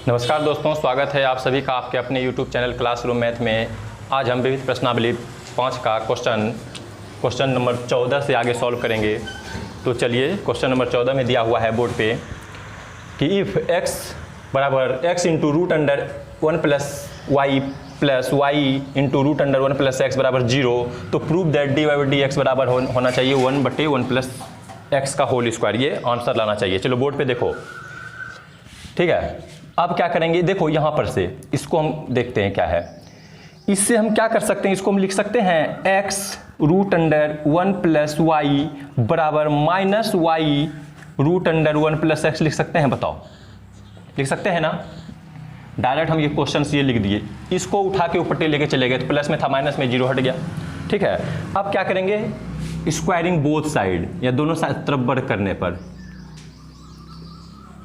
नमस्कार दोस्तों, स्वागत है आप सभी का आपके अपने YouTube चैनल क्लासरूम मैथ में। आज हम विविध प्रश्नावली 5 का क्वेश्चन नंबर 14 से आगे सॉल्व करेंगे। तो चलिए, क्वेश्चन नंबर 14 में दिया हुआ है बोर्ड पे कि इफ़ x बराबर x into root under 1 plus y into root under 1 plus x बराबर 0, तो prove that d y by d x बराबर होना चाहिए 1/1 प्लस एक्स का होल स्क्वायर। ये आंसर लाना चाहिए। चलो बोर्ड पे देखो, ठीक है। अब क्या करेंगे, देखो यहाँ पर से इसको हम देखते हैं क्या है। इससे हम क्या कर सकते हैं, इसको हम लिख सकते हैं x root under 1 plus y बराबर minus y root under 1 plus x लिख सकते हैं। बताओ, लिख सकते हैं ना। डायरेक्ट हम ये क्वेश्चन ये लिख दिए, इसको उठा के ऊपर लेके चले गए तो प्लस में था, माइनस में 0 हट गया। ठीक है, अब क्या करेंगे, स्क्वायरिंग बोथ साइड या दोनों तरफ वर्ग करने पर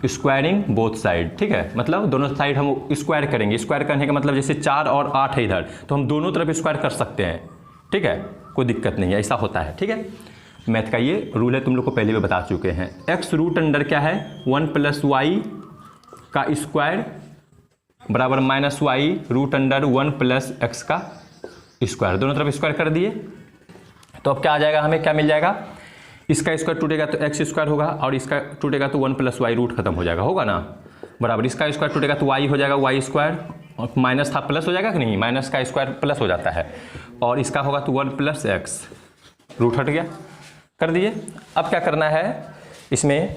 स्क्वायरिंग बोथ साइड। ठीक है, मतलब दोनों साइड हम स्क्वायर करेंगे। स्क्वायर करने का मतलब जैसे 4 और 8 है इधर, तो हम दोनों तरफ स्क्वायर कर सकते हैं। ठीक है, कोई दिक्कत नहीं है, ऐसा होता है। ठीक है, मैथ का ये रूल है, तुम लोग को पहले भी बता चुके हैं। एक्स रूट अंडर क्या है 1 प्लस वाई का स्क्वायर बराबर minus y root under 1 plus x का स्क्वायर, दोनों तरफ स्क्वायर कर दिए। तो अब क्या आ जाएगा, हमें क्या मिल जाएगा, इसका स्क्वायर टूटेगा तो एक्स स्क्वायर होगा और इसका टूटेगा तो 1 प्लस वाई रूट खत्म हो जाएगा, होगा ना। बराबर इसका स्क्वायर टूटेगा तो वाई हो जाएगा वाई स्क्वायर, और माइनस था प्लस हो जाएगा कि नहीं, माइनस का स्क्वायर प्लस हो जाता है, और इसका होगा तो 1 प्लस एक्स, रूट हट गया, कर दिए। अब क्या करना है, इसमें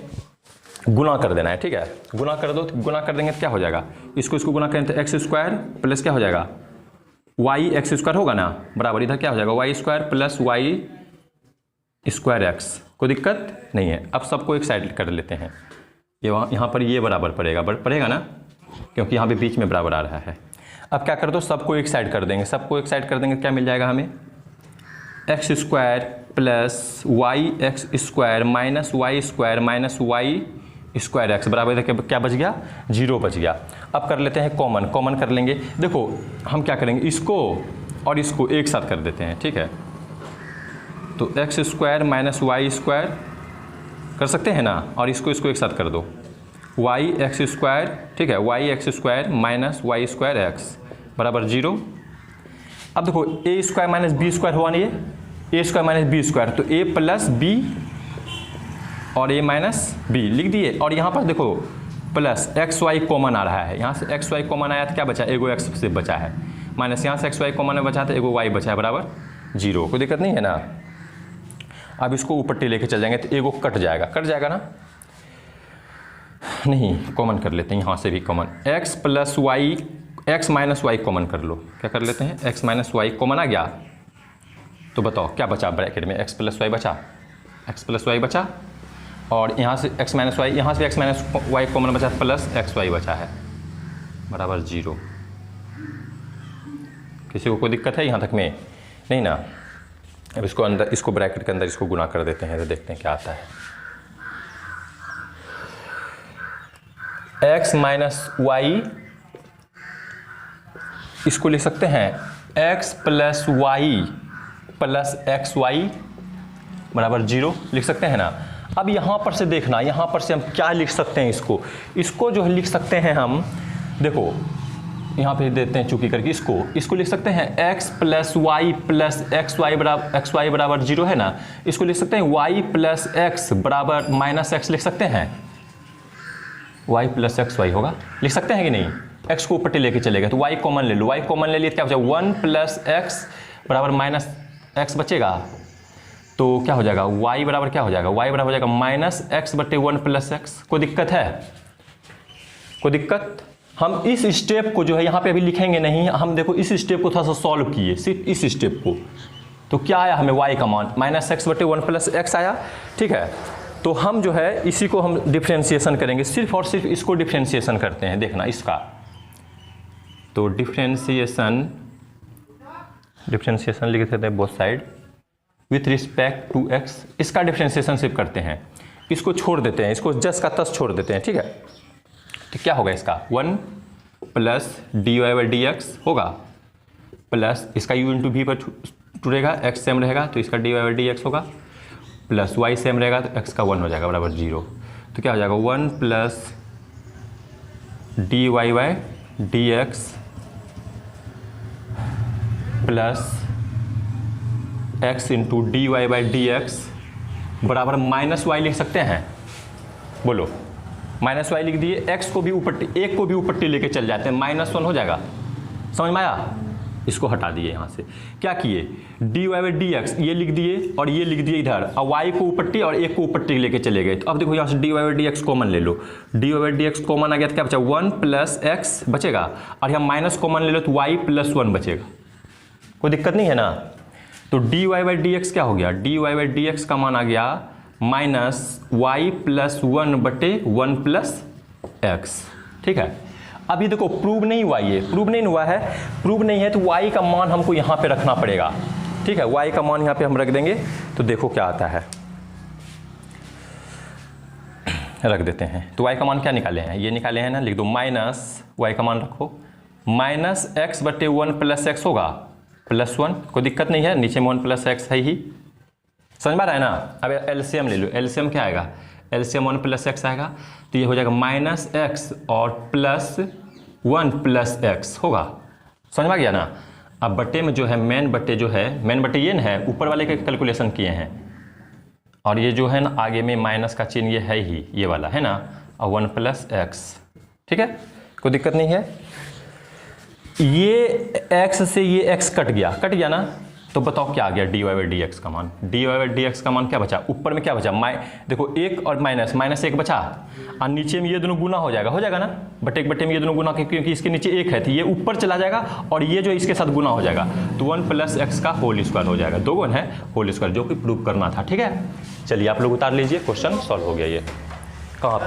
गुना कर देना है। ठीक है, गुना कर दो, तो गुना कर देंगे तो क्या हो जाएगा, इसको गुना करें तो एक्स स्क्वायर प्लस क्या हो जाएगा वाई एक्स स्क्वायर होगा ना, बराबर इधर क्या हो जाएगा y square plus y square x. कोई दिक्कत नहीं है। अब सबको एक साइड कर लेते हैं, ये यहाँ पर ये बराबर पड़ेगा ना, क्योंकि यहाँ पे बीच में बराबर आ रहा है। अब क्या कर दो, सबको एक साइड कर देंगे, सबको एक साइड कर देंगे, क्या मिल जाएगा हमें, x square plus y x square minus y square minus y square x बराबर क्या बच गया, 0 बच गया। अब कर लेते हैं कॉमन कर लेंगे। देखो हम क्या करेंगे, इसको और इसको एक साथ कर देते हैं। ठीक है, तो x square minus y square कर सकते हैं ना, और इसको एक साथ कर दो, वाई एक्स स्क्वायर। ठीक है, y x square minus y square x बराबर 0। अब देखो a square minus b square हुआ नहीं, ये a square minus b square, तो ए प्लस बी और ए माइनस बी लिख दिए। और यहाँ पर देखो प्लस एक्स वाई कॉमन आ रहा है, यहाँ से एक्स वाई कॉमन आया तो क्या बचा, एगो एक्स से बचा है, माइनस यहाँ से एक्स वाई कॉमन बचा तो एगो वाई बचा है बराबर 0। कोई दिक्कत नहीं है ना। अब इसको ऊपर लेके चल जाएंगे तो एगो कट जाएगा ना, नहीं कॉमन कर लेते हैं, यहाँ से भी common, x plus y x minus y common कर लो। क्या कर लेते हैं, एक्स माइनस वाई कॉमन आ गया, तो बताओ क्या बचा ब्रैकेट में, एक्स प्लस वाई बचा, और यहाँ से एक्स माइनस वाई, यहाँ से एक्स माइनस वाई कॉमन बचा प्लस एक्स वाई बचा है बराबर 0। किसी को कोई दिक्कत है यहाँ तक में, नहीं ना। अब इसको अंदर, इसको ब्रैकेट के अंदर इसको गुना कर देते हैं, तो देखते हैं क्या आता है। x माइनस वाई, इसको लिख सकते हैं x plus y plus x y बराबर 0 लिख सकते हैं ना। अब यहाँ पर से देखना, यहाँ पर से हम क्या लिख सकते हैं, इसको जो लिख सकते हैं हम, देखो यहाँ पे देते हैं चूंकि करके, इसको लिख सकते हैं x plus y plus x y बराबर 0 है ना, इसको लिख सकते हैं y प्लस एक्स बराबर माइनस एक्स लिख सकते हैं, y प्लस एक्स वाई होगा, लिख सकते हैं कि नहीं। x को ऊपर लेके चलेगा तो y कॉमन ले लो, y कॉमन ले लिए क्या बचा, 1 प्लस एक्स बराबर माइनस एक्स बचेगा, तो क्या हो जाएगा, y बराबर क्या हो जाएगा, y बराबर हो जाएगा माइनस एक्स बटे 1 प्लस एक्स। कोई दिक्कत है, कोई दिक्कत। हम इस स्टेप को जो है यहाँ पे अभी लिखेंगे नहीं, हम देखो इस स्टेप को थोड़ा सा सॉल्व किए, सिर्फ इस स्टेप को, तो क्या आया हमें y का मान माइनस एक्स बटे 1 प्लस एक्स आया। ठीक है, तो हम जो है इसी को हम डिफ्रेंशिएशन करेंगे, सिर्फ और सिर्फ इसको डिफ्रेंशिएशन करते हैं, देखना इसका, तो डिफ्रेंशिएशन लिख देते हैं both side with respect to x, इसका डिफ्रेंशिएशन सिर्फ करते हैं, इसको छोड़ देते हैं, इसको जस का तस छोड़ देते हैं। ठीक है, तो क्या होगा, इसका 1 plus d y by d x होगा, प्लस इसका u इंटू वी पर टूटेगा, x सेम रहेगा तो इसका d y by d x होगा, प्लस y सेम रहेगा तो x का 1 हो जाएगा बराबर 0। तो क्या हो जाएगा 1 plus d y by d x plus x into d y by d x बराबर माइनस वाई लिख सकते हैं। बोलो, माइनस वाई लिख दिए, एक्स को भी ऊपर, एक को भी ऊपर टी लेके चल जाते हैं, -1 हो जाएगा। समझ में आया? इसको हटा दिए यहाँ से। क्या किए, d y by d x ये लिख दिए और ये लिख दिए इधर, और वाई को ऊपर टी और एक को ऊपर टी लेके चले गए। तो अब देखो यहाँ से d y by d x common ले लो, d y by d x common आ गया तो क्या बचा, 1 प्लस एक्स बचेगा, और यहाँ माइनस कॉमन ले लो तो वाई प्लस 1 बचेगा। कोई दिक्कत नहीं है ना? तो d y by d x क्या हो गया, d y by d x का मान आ गया -y+1 बटे 1 प्लस एक्स। ठीक है, अभी देखो प्रूव नहीं हुआ, ये प्रूव नहीं हुआ है, प्रूव नहीं है तो y का मान हमको यहाँ पे रखना पड़ेगा। ठीक है, y का मान यहाँ पे हम रख देंगे तो देखो क्या आता है, रख देते हैं। तो y का मान क्या निकाले हैं, ये निकाले हैं ना, लिख दो माइनस y का मान रखो, -x बटे 1 प्लस एक्स होगा +1, कोई दिक्कत नहीं है, नीचे में 1 प्लस एक्स है ही। समझ में आ रहा है ना? अब एलसीएम ले लो, एलसीएम क्या आएगा, एलसीएम 1 प्लस एक्स आएगा, तो ये हो जाएगा -x और +1 प्लस एक्स होगा। समझ में आ गया ना? अब बटे में जो है मेन बटे जो है, मेन बटे ये ना है, ऊपर वाले के कैलकुलेशन किए हैं, और ये जो है ना आगे में माइनस का चिन्ह ये है ही, ये वाला है ना, और 1 प्लस एक्स। ठीक है, कोई दिक्कत नहीं है। ये x से ये x कट गया ना, तो बताओ क्या आ गया, d y by d x का मान, d y by d x का मान क्या बचा, ऊपर में क्या बचा, देखो 1 और -1 बचा, और नीचे में ये दोनों गुना हो जाएगा ना, बटे एक बटे में ये दोनों गुना, क्योंकि इसके नीचे 1 है तो ये ऊपर चला जाएगा, और ये जो इसके साथ गुना हो जाएगा, तो 1 प्लस एक्स का होल स्क्वायर हो जाएगा, 2 गुण है होल स्क्वायर, जो कि प्रूव करना था। ठीक है, चलिए आप लोग उतार लीजिए, क्वेश्चन सॉल्व हो गया। ये कहाँ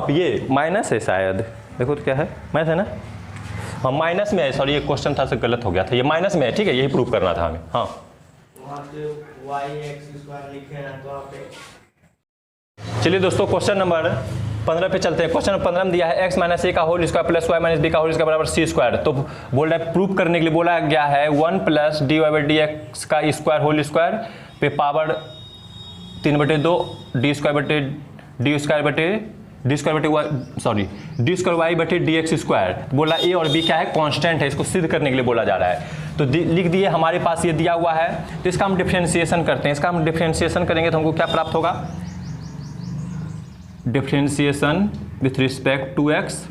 पे, ये माइनस है शायद, देखो तो क्या है, माइनस है ना, हाँ माइनस में है, सॉरी ये क्वेश्चन था से गलत हो गया था, ये माइनस में है। ठीक है, यही प्रूव करना था हमें। हाँ चलिए दोस्तों, क्वेश्चन नंबर 15 पे चलते हैं। क्वेश्चन नंबर 15 में दिया है x - a का whole square plus y - b का होल स्क्वायर बराबर c स्क्वायर। तो बोल रहा है प्रूव करने के लिए बोला गया है 1 plus d y by d x का स्क्वायर होल स्क्वायर पे पावर 3/2 डी स्क्वायर बटे डी स्क्वायर वाई बटे डी एक्स स्क्वायर। बोला ए और बी क्या है, कांस्टेंट है, इसको सिद्ध करने के लिए बोला जा रहा है। तो लिख दिए, हमारे पास ये दिया हुआ है, तो इसका हम डिफरेंशिएशन करते हैं। इसका हम डिफरेंशिएशन करेंगे तो हमको क्या प्राप्त होगा, differentiation with respect to x.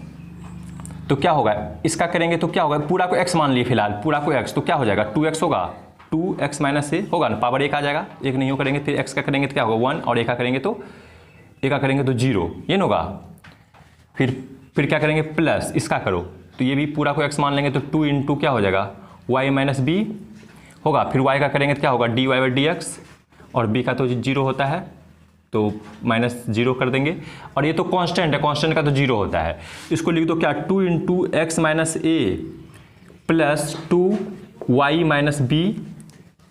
तो क्या होगा, इसका करेंगे तो क्या होगा, पूरा को x मान लिए फिलहाल, पूरा को x, तो क्या हो जाएगा 2x होगा, 2x - a होगा ना, पावर 1 आ जाएगा, 1 नहीं हो करेंगे फिर x का करेंगे तो क्या होगा 1, और 1 का करेंगे तो 0, ये ना होगा। फिर क्या करेंगे, प्लस इसका करो, तो ये भी पूरा को x मान लेंगे तो 2 इंटू क्या हो जाएगा y - b होगा। फिर y का करेंगे तो क्या होगा dy बाई डी एक्स, और b का तो 0 होता है तो -0 कर देंगे, और ये तो कांस्टेंट है, कांस्टेंट का तो 0 होता है। इसको लिख दो क्या, 2 into x - a plus 2y - b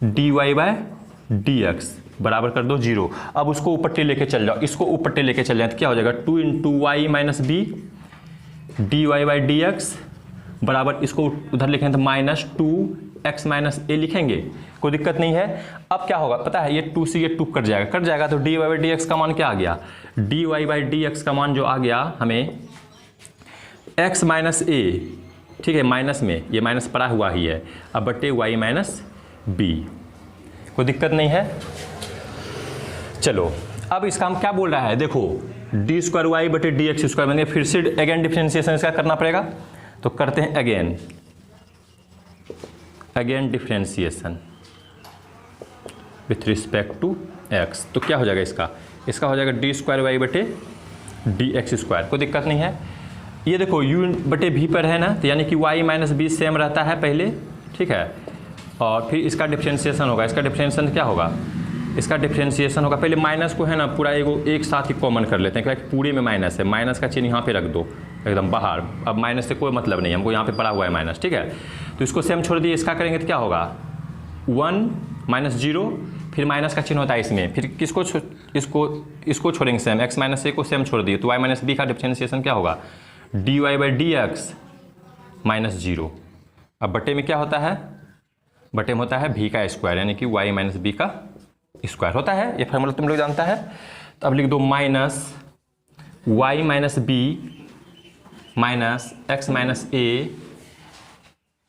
dy by d x बराबर कर दो 0। अब उसको ऊपर टे लेके चल जाओ, इसको ऊपर टे लेके चल जाए तो क्या हो जाएगा 2 into y - b dy by d x बराबर, इसको उधर लिखें तो -2x - a लिखेंगे, कोई दिक्कत नहीं है। अब क्या होगा पता है, ये 2 से ये 2 कट जाएगा, तो dy बाई डी एक्स का मान क्या आ गया, dy बाई डी एक्स का मान जो आ गया हमें x - a, ठीक है, माइनस में ये माइनस पड़ा हुआ ही है, अब बटे y - b, कोई दिक्कत नहीं है। चलो अब इसका हम क्या बोल रहा है, देखो डी स्क्वायर वाई बटे डी एक्स स्क्वायर बनेंगे, फिर से अगेन डिफरेंशिएशन इसका करना पड़ेगा, तो करते हैं again differentiation with respect to x. तो क्या हो जाएगा इसका हो जाएगा डी स्क्वायर वाई बटे डी एक्स स्क्वायर, कोई दिक्कत नहीं है। ये देखो u बटे v पर है ना, तो यानी कि y - b सेम रहता है पहले, ठीक है, और फिर इसका डिफरेंशिएशन होगा। इसका डिफरेंशिएशन क्या होगा, इसका डिफरेंशिएशन होगा, पहले माइनस को है ना पूरा एक साथ ही कॉमन कर लेते हैं, क्योंकि पूरे में माइनस है, माइनस का चिन्ह यहाँ पे रख दो एकदम बाहर, अब माइनस से कोई मतलब नहीं, हमको यहाँ पे पड़ा हुआ है माइनस, ठीक है। तो इसको सेम छोड़ दिए, इसका करेंगे तो क्या होगा 1 - 0, फिर माइनस का चिन्ह होता है इसमें, फिर इसको छोड़ेंगे सेम, x - a को सेम छोड़ दिए, तो y - b का डिफरेंशिएशन क्या होगा dy बाई डी एक्स -0। अब बटे में क्या होता है, बटे में होता है v का स्क्वायर, यानी कि y - b का स्क्वायर होता है, ये फार्मूला तुम लोग जानता है। तो अब लिख दो minus y - b minus x minus a,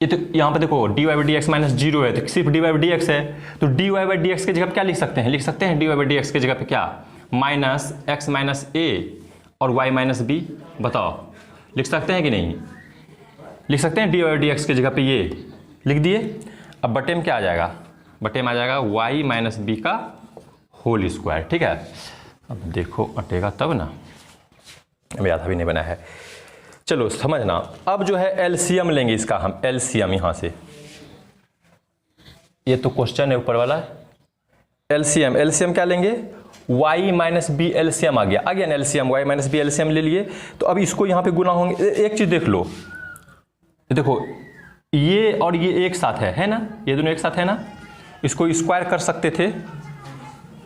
ये तो यहाँ पे देखो d y by d x minus zero है, तो सिर्फ d y by d x है, तो d y by d x की जगह क्या लिख सकते हैं, लिख सकते हैं d y by d x की जगह पे क्या, माइनस एक्स माइनस ए और वाई माइनस बी। बताओ लिख सकते हैं कि नहीं, लिख सकते हैं d y by d x की जगह पे ये लिख दिए। अब बटे में क्या आ जाएगा, बटे में आ जाएगा वाई माइनस बी का होल स्क्वायर। ठीक है, अब देखो अटेगा तब ना, अभी आधा भी नहीं बना है। चलो समझना, अब जो है एलसीएम लेंगे इसका हम, एलसीएम यहाँ से, ये तो क्वेश्चन है ऊपर वाला, एलसीएम, एलसीएम क्या लेंगे, y माइनस बी एलसीएम आ गया ना LCM, y minus b LCM ले लिए। तो अब इसको यहाँ पे गुना होंगे, एक चीज देख लो, देखो ये और ये एक साथ है ना, ये दोनों एक साथ है ना, इसको स्क्वायर कर सकते थे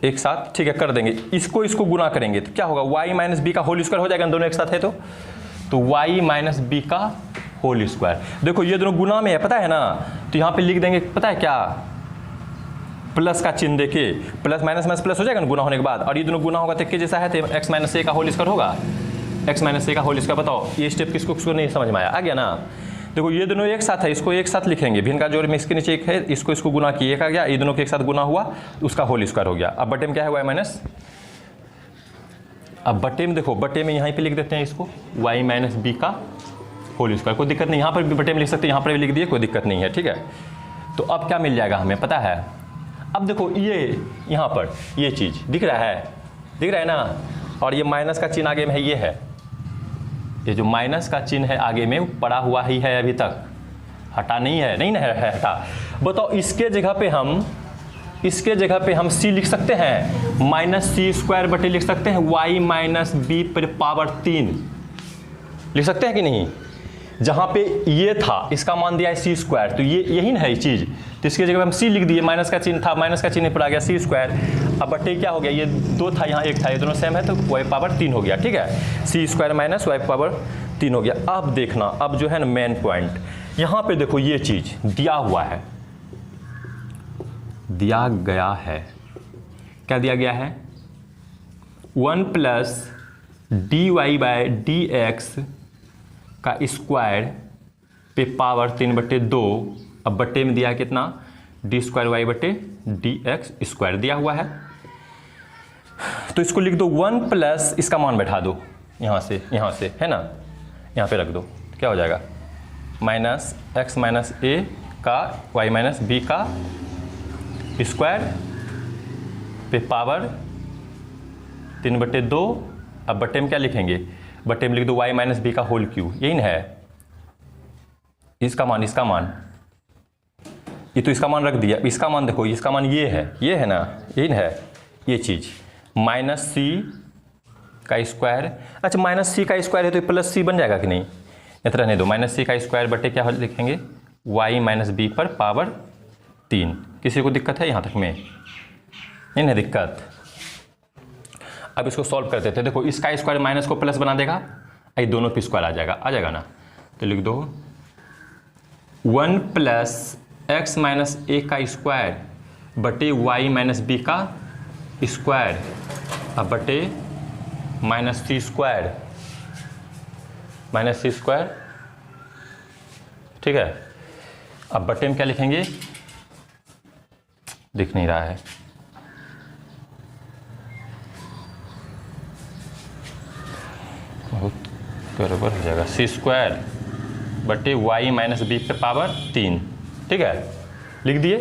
एक साथ, ठीक है कर देंगे, इसको गुना करेंगे तो क्या होगा, y माइनस बी का होल स्क्वायर हो जाएगा, दोनों एक साथ है तो y माइनस बी का होल स्क्वायर। देखो ये दोनों गुना में है, पता है ना, तो यहाँ पे लिख देंगे, पता है क्या, प्लस का चिन्ह देके, प्लस माइनस माइनस प्लस हो जाएगा ना गुना होने के बाद, और ये दोनों गुना होगा तो के जैसा है, तो एक्स माइनस ए का होल स्क्वायर होगा, एक्स माइनस ए का होल स्क्वायर। बताओ ये स्टेप किसको नहीं समझ में आया, आ गया ना। देखो ये दोनों एक साथ है, इसको एक साथ लिखेंगे, भिन्न का जोड़ में इसके नीचे एक है, इसको गुना किए, एक आ गया, ये दोनों के एक साथ गुना हुआ, उसका होल स्क्वायर हो गया। अब बटे में क्या है, वाई माइनस, अब बटे में देखो, बटे में यहाँ पे लिख देते हैं इसको वाई माइनस बी का होल स्क्वायर, कोई दिक्कत नहीं, यहाँ पर भी बटे में लिख सकते हैं, यहाँ पर भी लिख दिए, कोई दिक्कत नहीं है। ठीक है, तो अब क्या मिल जाएगा हमें पता है, अब देखो ये यहाँ पर ये चीज़ दिख रहा है ना, और ये माइनस का चिन्ह आगे में है, ये है, ये जो माइनस का चिन्ह है आगे में पड़ा हुआ ही है, अभी तक हटा नहीं है, नहीं ना है हटा। बताओ इसके जगह पे हम c लिख सकते हैं, माइनस सी स्क्वायर बटे लिख सकते हैं y माइनस बी पर पावर 3 लिख सकते हैं कि नहीं। जहाँ पे ये था इसका मान दिया है सी स्क्वायर, तो ये यही ना है चीज़, तो इसकी जगह हम c लिख दिए, माइनस का चिन्ह था, माइनस का चिन्ह पर आ गया सी स्क्वायर। अब बटे क्या हो गया, ये 2 था यहाँ 1 था, ये दोनों सेम है, तो y पावर 3 हो गया। ठीक है, सी स्क्वायर माइनस y पावर 3 हो गया। अब देखना, अब जो है ना मेन पॉइंट, यहाँ पे देखो ये चीज़ दिया हुआ है, दिया गया है, क्या दिया गया है, 1 plus d y by d x का स्क्वायर पे पावर 3/2। अब बटे में दिया है कितना, डी स्क्वायर वाई बटे डी एक्स स्क्वायर दिया हुआ है, तो इसको लिख दो 1 प्लस इसका मान बैठा दो यहाँ से है ना, यहाँ पे रख दो, क्या हो जाएगा, माइनस एक्स माइनस ए का वाई माइनस बी का स्क्वायर पे पावर 3/2। अब बटे में क्या लिखेंगे, बटे में लिख दो y माइनस बी का होल क्यू, यही ना है, इसका मान ये तो इसका मान रख दिया, इसका मान देखो, इसका मान ये है ना, यही ना है ये चीज़, माइनस सी का स्क्वायर। अच्छा माइनस सी का स्क्वायर है तो प्लस सी बन जाएगा कि नहीं, इतना रहने दो, माइनस सी का स्क्वायर बटे क्या लिखेंगे, y माइनस बी पर पावर 3। किसी को दिक्कत है यहाँ तक में, नहीं ना दिक्कत। अब इसको सॉल्व करते थे, देखो इसका स्क्वायर माइनस को प्लस बना देगा, ये दोनों पे स्क्वायर आ जाएगा ना, तो लिख दो 1 प्लस एक्स माइनस ए का स्क्वायर बटे वाई माइनस बी का स्क्वायर, अब बटे माइनस सी स्क्वायर, ठीक है। अब बटे में क्या लिखेंगे, दिख नहीं रहा है, बहुत गड़बड़ हो जाएगा, सी स्क्वायर बटे वाई माइनस बी पे पावर 3। ठीक है, लिख दिए।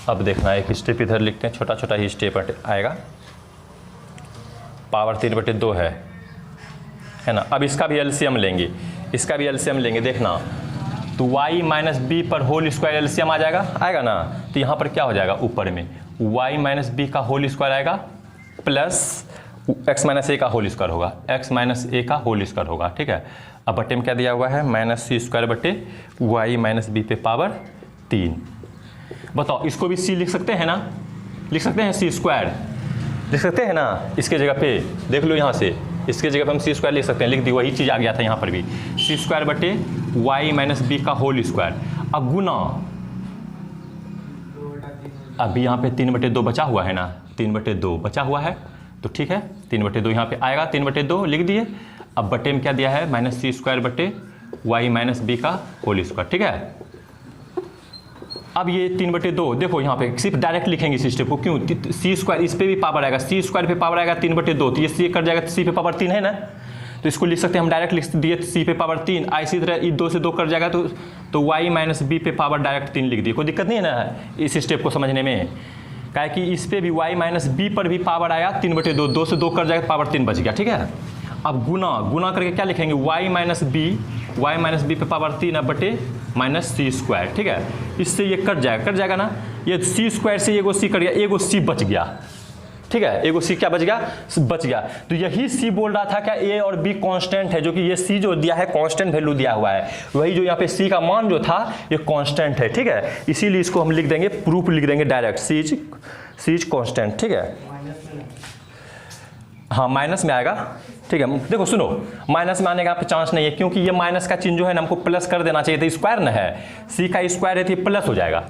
अब देखना एक स्टेप इधर लिखते हैं, छोटा छोटा ही स्टेप आएगा, पावर 3/2 है ना। अब इसका भी एलसीएम लेंगे, देखना, तो y माइनस बी पर होल स्क्वायर एलसीएम आ आएगा ना, तो यहाँ पर क्या हो जाएगा, ऊपर में y माइनस बी का होल स्क्वायर आएगा प्लस x माइनस ए का होल स्क्वायर होगा, ठीक है। अब बटे में क्या दिया हुआ है, माइनस सी स्क्वायर बटे y माइनस बी पे पावर 3। बताओ इसको भी c लिख सकते हैं ना, लिख सकते हैं, सी स्क्वायर लिख सकते हैं ना, इसके जगह पे देख लो, यहाँ से इसके जगह पे हम सी स्क्वायर लिख सकते हैं, लिख दी, वही चीज़ आ गया था यहाँ पर भी, सी स्क्वायर बटे वाई माइनस बी का होल स्क्वायर। अब गुना, अभी यहाँ पे 3/2 बचा हुआ है ना, 3/2 बचा हुआ है, तो ठीक है 3/2 यहाँ पे आएगा, 3/2 लिख दिए। अब बटे में क्या दिया है, माइनस सी स्क्वायर बटे वाई माइनस बी का होल स्क्वायर, ठीक है। अब ये 3/2 देखो यहाँ पे सिर्फ डायरेक्ट लिखेंगे इस स्टेप को, क्यों, सी स्क्वायर इस पे भी पावर आएगा, सी स्क्वायर पे पावर आएगा 3/2, तो ये सी कट जाएगा तो सी पे पावर 3 है ना, तो इसको लिख सकते हैं हम डायरेक्ट लिख दिए सी पे पावर 3। इसी तरह ये 2 से 2 कट जाएगा तो वाई माइनस बी पे पावर डायरेक्ट 3 लिख दिए, कोई दिक्कत नहीं है ना इस स्टेप को समझने में। क्या कि इस पे भी वाई माइनस बी पर भी पावर आया 3/2, 2 से 2 कट जाएगा तो पावर 3 बच गया, ठीक है। अब गुना करके क्या लिखेंगे, वाई माइनस बी पे पावर 3 बटे माइनस सी स्क्वायर, ठीक है। इससे ये कट जाएगा ना, ये सी स्क्वायर से एगो सी कट गया, एगो सी बच गया, ठीक है, एगो सी क्या बच गया। तो यही सी बोल रहा था क्या ए और बी कांस्टेंट है, जो कि ये सी जो दिया है कांस्टेंट वैल्यू दिया हुआ है, वही जो यहाँ पे सी का मान जो था ये कांस्टेंट है, ठीक है। इसीलिए इसको हम लिख देंगे, प्रूफ लिख देंगे डायरेक्ट, सी इज कांस्टेंट, ठीक है। हाँ माइनस में आएगा, ठीक है। देखो सुनो, माइनस में आने का चांस नहीं है, क्योंकि ये माइनस का चिन्ह जो है ना हमको प्लस कर देना चाहिए था, स्क्वायर ना है, सी का स्क्वायर है तो ये प्लस हो जाएगा,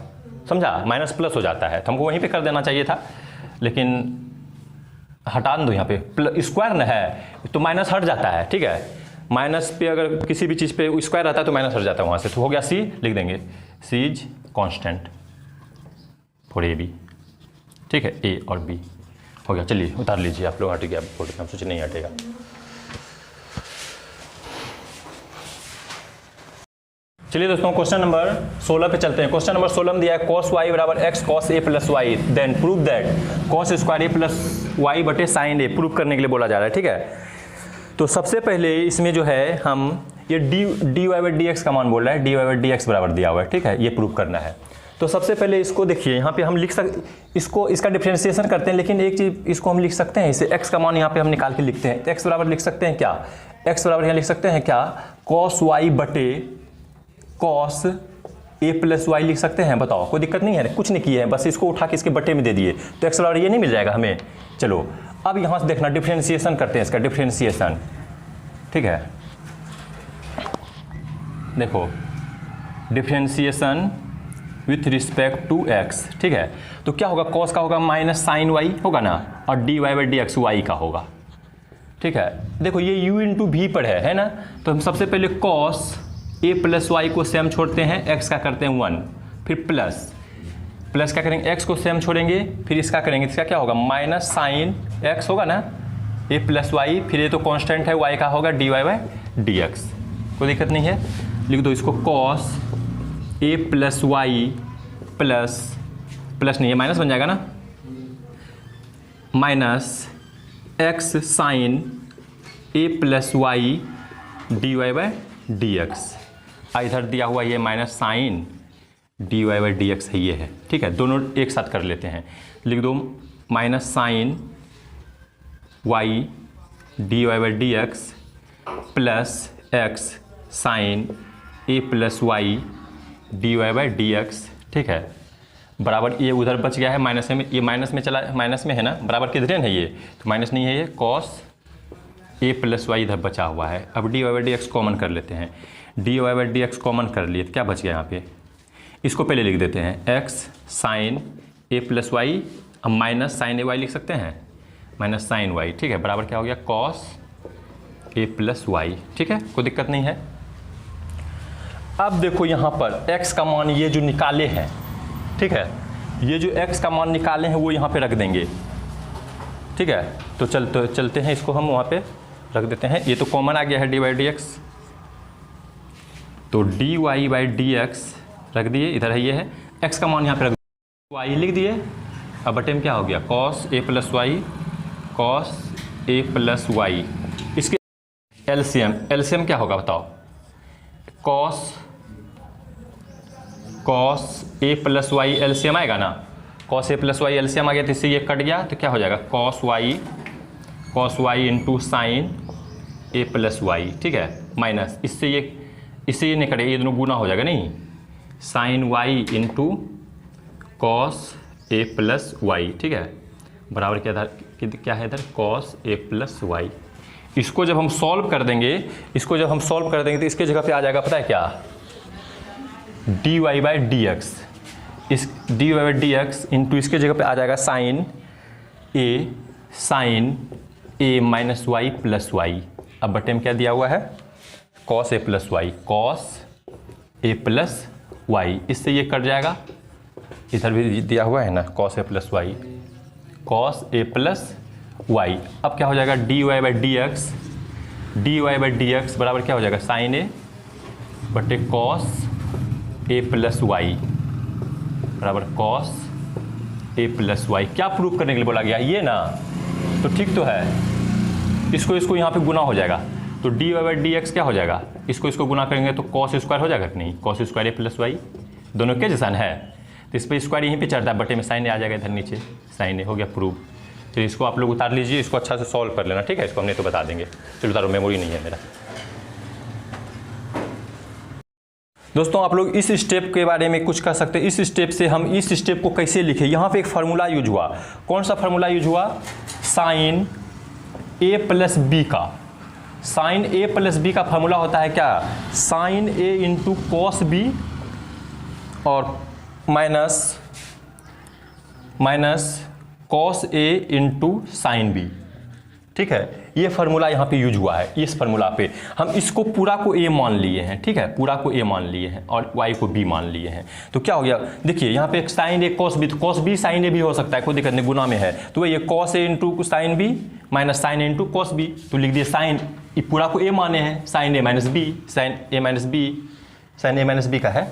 समझा, माइनस प्लस हो जाता है, तो हमको वहीं पे कर देना चाहिए था, लेकिन हटा दो यहाँ पे, स्क्वायर ना है तो माइनस हट जाता है, ठीक है। माइनस पे अगर किसी भी चीज़ पे स्क्वायर रहता है तो माइनस हट जाता है वहाँ से, तो हो गया सी, लिख देंगे C is constant for A B, ठीक है, ए और बी हो गया। चलिए उतार लीजिए आप लोग, हट गया बोर्ड पे, हम सोचे नहीं हटेगा। चलिए दोस्तों क्वेश्चन नंबर 16 पे चलते हैं। क्वेश्चन नंबर 16 में दिया है cos y बराबर x cos a plus y, then prove that cos square a plus y बटे साइन ए, प्रूव करने के लिए बोला जा रहा है, ठीक है। तो सबसे पहले इसमें जो है हम ये dy बाई डी एक्स का मान बोल रहा है, dy बाई डी एक्स बराबर दिया हुआ है, ठीक है, ये प्रूव करना है। तो सबसे पहले इसको देखिए, यहाँ पे हम लिख इसको इसका डिफरेंशिएशन करते हैं, लेकिन एक चीज़ इसको हम लिख सकते हैं, इसे x का मान यहाँ पे हम निकाल के लिखते हैं, x बराबर लिख सकते हैं क्या, x बराबर यहाँ लिख सकते हैं क्या, cos y बटे cos a प्लस वाई लिख सकते हैं, बताओ, कोई दिक्कत नहीं है, कुछ नहीं किए हैं, बस इसको उठा के इसके बटे में दे दिए, तो x बराबर ये नहीं मिल जाएगा हमें। चलो अब यहाँ से देखना, डिफरेंशिएशन करते हैं इसका, डिफरेंशिएशन, ठीक है। देखो differentiation with respect to x, ठीक है, तो क्या होगा, cos का होगा माइनस साइन वाई होगा ना, और dy by d x y का होगा, ठीक है। देखो ये u इंटू वी पर है ना, तो हम सबसे पहले cos a प्लस वाई को सेम छोड़ते हैं, x का करते हैं 1, फिर प्लस क्या करेंगे, x को सेम छोड़ेंगे, फिर इसका करेंगे, इसका क्या होगा, माइनस साइन x होगा ना, a प्लस वाई, फिर ये तो कांस्टेंट है y का होगा dy बाई डी एक्स, कोई दिक्कत नहीं है, लिख दो इसको cos a plus y plus नहीं है, माइनस बन जाएगा ना, minus x sine a plus y dy by d x, इधर दिया हुआ ये minus sine dy by d x है, ये है, ठीक है, दोनों एक साथ कर लेते हैं, लिख दो minus sine y dy by d x plus x sine a plus y dy by d x, ठीक है, बराबर ये उधर बच गया है माइनस में, ये माइनस में चला, माइनस में है ना, बराबर किधर है ये, तो माइनस नहीं है, ये cos a प्लस वाई इधर बचा हुआ है। अब dy by d x common कर लेते हैं, dy by d x common कर लिए तो क्या बच गया यहाँ पे, इसको पहले लिख देते हैं x sine a plus y, अब माइनस साइन ए वाई लिख सकते हैं, माइनस साइन वाई, ठीक है, बराबर क्या हो गया, cos a प्लस वाई, ठीक है, कोई दिक्कत नहीं है। अब देखो यहाँ पर x का मान ये जो निकाले हैं, ठीक है, ये जो x का मान निकाले हैं वो यहाँ पे रख देंगे, ठीक है, तो चलते हैं इसको हम वहाँ पे रख देते हैं, ये तो कॉमन आ गया है dy बाई डी एक्स, तो dy बाई डी एक्स रख दिए, इधर है ये है, x का मान यहाँ पे रख दिए, y लिख दिए, अब बटे में क्या हो गया, cos a plus y, cos a plus y, इसके एलसीएम क्या होगा बताओ, cos a plus y LCM आएगा ना, cos a plus y LCM आ गया, तो इससे ये कट गया, तो क्या हो जाएगा, cos y into sine a plus y, ठीक है, माइनस इससे ये नहीं कटेगा, ये दोनों गुना हो जाएगा, नहीं, sine y into cos a plus y, ठीक है, बराबर क्या है इधर, cos a प्लस वाई। इसको जब हम सॉल्व कर देंगे, तो इसके जगह पे आ जाएगा पता है क्या, dy बाई डी एक्स, इस dy by d x into इसके जगह पे आ जाएगा साइन ए माइनस वाई प्लस वाई, अब बटे में क्या दिया हुआ है, cos a plus y, cos a plus Y, इससे ये कट जाएगा, इधर भी दिया हुआ है ना cos a plus y, cos a plus y. अब क्या हो जाएगा, d y by d x, d y by d x बराबर क्या हो जाएगा, साइन ए बटे कॉस ए प्लस वाई बराबर कॉस ए प्लस वाई। क्या प्रूव करने के लिए बोला गया, ये ना, तो ठीक तो है, इसको यहाँ पे गुना हो जाएगा, तो d y by d x क्या हो जाएगा, इसको गुना करेंगे तो कॉस स्क्वायर हो जाएगा कि नहीं, कॉस स्क्वायर ए प्लस वाई, दोनों के जैसा है, तो इस पर स्क्वायर यहीं पे चढ़ता है, बटे में साइन ए आ जाएगा इधर नीचे, साइन ए हो गया प्रूव। तो इसको आप लोग उतार लीजिए, इसको अच्छा से सॉल्व कर लेना, ठीक है, इसको हमने तो बता देंगे। चलो उतारो, मेमोरी नहीं है मेरा। दोस्तों आप लोग इस स्टेप के बारे में कुछ कह सकते हैं, इस स्टेप से हम इस स्टेप को कैसे लिखें। यहाँ पे एक फार्मूला यूज हुआ, कौन सा फार्मूला यूज हुआ, साइन ए प्लस बी का, साइन ए प्लस बी का फार्मूला होता है क्या, sign a into cos B और minus cos a into sine B, ठीक है, ये फार्मूला यहाँ पे यूज हुआ है। इस फार्मूला पे हम इसको पूरा को ए मान लिए हैं, ठीक है, पूरा को ए मान लिए हैं और वाई को बी मान लिए हैं। तो क्या हो गया, देखिए यहाँ पे एक साइन ए कॉस बी, तो कॉस बी साइन ए भी हो सकता है, कोई दिक्कत नहीं, गुना में है, तो ये cos a into sine b minus sine a into cos b, तो लिख दिए साइन, ये पूरा को ए माने हैं, साइन ए माइनस बी, साइन ए माइनस बी, साइन ए माइनस बी का है,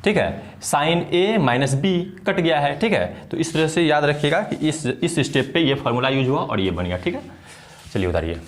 ठीक है, साइन ए माइनस बी कट गया है, ठीक है। तो इस तरह से याद रखिएगा कि इस स्टेप पे ये फार्मूला यूज हुआ और ये बन गया, ठीक है। चलिए उतारिए।